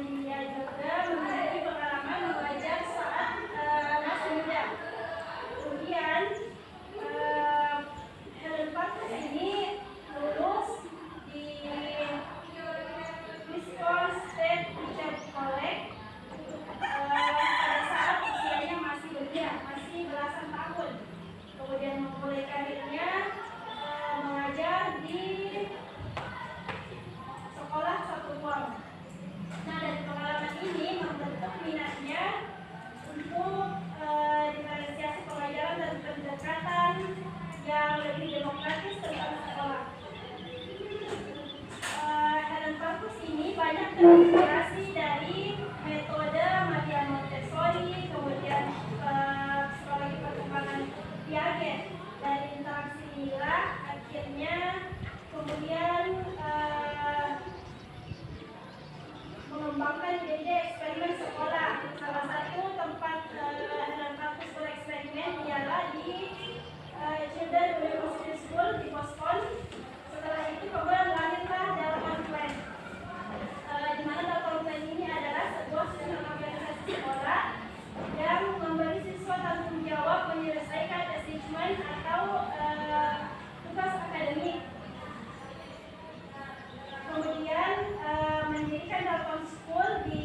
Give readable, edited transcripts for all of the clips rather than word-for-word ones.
dia juga memiliki pengalaman mengajar saat masih muda. Kemudian Helen Parkus ini lulus di Wisconsin State Teacher College pada saat usianya masih belia, masih belasan tahun. Kemudian memulai karirnya mengajar di sekolah satu uang. Nah, dari pengalaman ini membentuk minatnya untuk diferensiasi pengajaran dan pendekatan yang lebih demokratis tentang sekolah. Helen Parkus ini banyak terinspirasi dari metode Maria Montessori, kemudian psikologi perkembangan Piaget, dari interaksi nilai, akhirnya kemudian mengembangkan ide eksperimen sekolah. Salah satu tempat Helen Parkus bereksperimen ialah di Children University School di Boston. Setelah itu kemudian lahirlah Dalton Plan, di mana Dalton Plan ini adalah sebuah sistem organisasi sekolah yang memberi siswa tanggung jawab menyelesaikan assessment atau tugas akademik. Kemudian mendirikan Dalton School di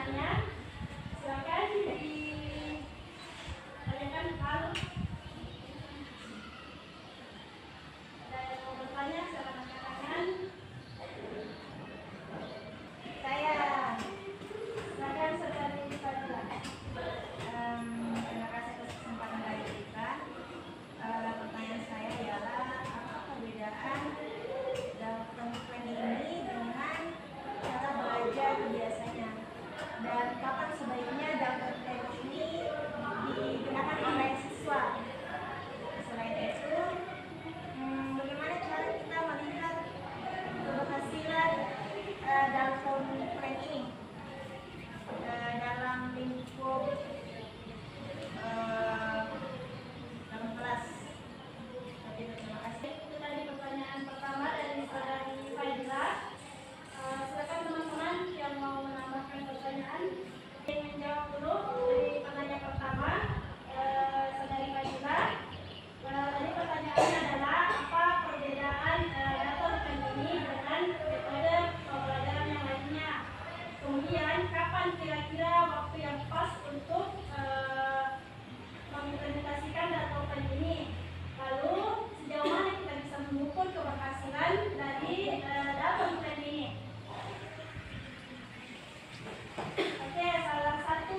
bertanya. Silakan ditanyakan hal. Ada yang mau bertanya, silakan angkat tangan. Saya. Silakan saudari Fadila. Terima kasih atas kesempatan dari kita. Pertanyaan saya adalah apa perbedaan dalam plan ini dengan cara belajar biasanya, dan kapan sebaiknya dalam plan ini digunakan oleh siswa? Selain itu, bagaimana cara kita melihat keberhasilan dalam plan ini dalam lingkup dalam kelas? Terima kasih. Itu tadi pertanyaan pertama dari saudari Fadila. Silakan teman-teman yang mau menambahkan pertanyaan. Yang menjawab dulu dari penanya pertama, saudari Fadila. Tadi pertanyaannya adalah apa perbedaan data plan ini dengan metode pembelajaran yang lainnya. Kemudian kapan kira-kira waktu yang pas untuk mengimplementasikan data plan ini. Lalu sejauh mana kita bisa mengukur keberhasilan dari data plan ini. Oke, salah satu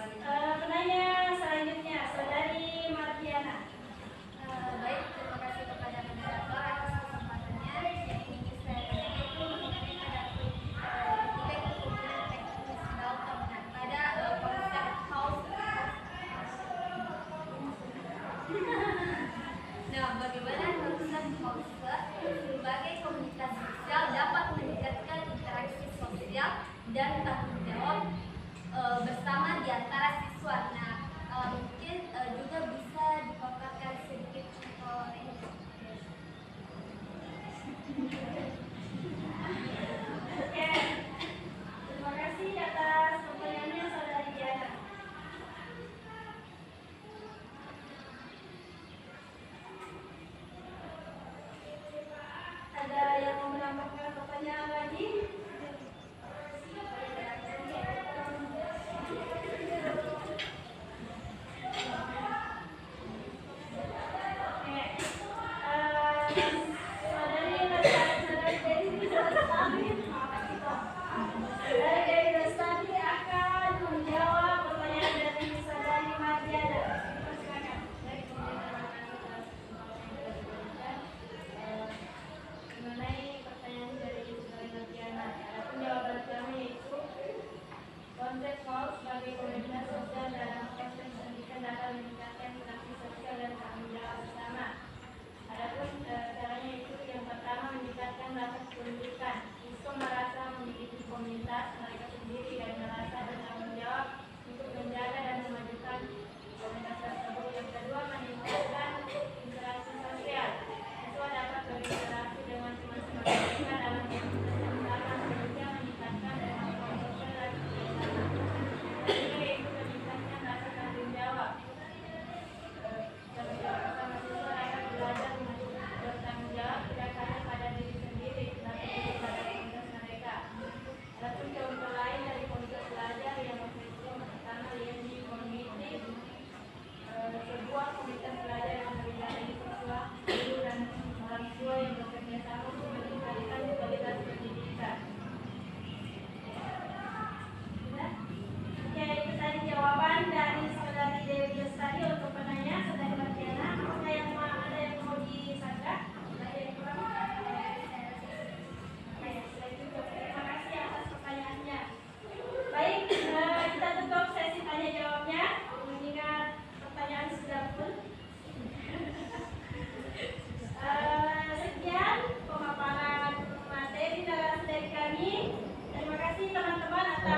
Penanya selanjutnya, Saudari Mardiana. Baik, terima kasih kepada moderator atas kesempatannya. Yang ingin saya tanyakan itu mengenai pada poin ketiga kepemimpinan teknis Dalton pada konsep house. Nah, bagaimana konsep house sebagai komunitas sosial dapat meningkatkan interaksi sosial dan tanggung jawab bersama di antara siswa. Nah, mungkin juga bisa dipaparkan sedikit contoh ini. Oke, terima kasih atas pertanyaannya Saudari Diana. Ada yang mau menambahkan pertanyaan lagi? Mengenai pertanyaan dari Saudari Mardiana, adapun jawaban kami yaitu konsep house sebagai komunitas sosial dalam proses pendidikan dapat meningkatkan interaksi sosial dan tanggung jawab bersama. Adapun caranya itu yang pertama meningkatkan rasa kependudukan. Siswa merasa memiliki komunitas mereka sendiri dan merasa bertanggung jawab untuk menjaga dan memajukan komunitas tersebut. Yang kedua, meningkatkan interaksi sosial. Siswa dapat berinteraksi dengan teman-teman mereka dalam komunitas yang sama sehingga meningkatkan kemampuan sosial dan kerjasama. Ketiga, yaitu meningkatkan rasa tanggung jawab. Tanggung jawab bersama siswa dapat belajar bertanggung jawab tidak hanya pada diri sendiri, tetapi juga pada komunitas mereka. Adapun contoh lain dari komunitas belajar yang pertama Learning Community, sebuah komunitas belajar yang melibatkan siswa, guru dan orang tua yang bekerja sama untuk meningkatkan kualitas pendidikan. Sudah? Oke, itu tadi jawaban dari Saudari Dewi Lestari untuk penanya Saudari Mardiana. Apakah ada yang mau disangka? Ada yang kurang? Oke, sudah cukup. Terima kasih atas pertanyaannya. Baik, kita tutup sesi tanya jawabnya. Mengingat pertanyaan sudah full. Sekian pemaparan materi dari kami. Terima kasih teman-teman atas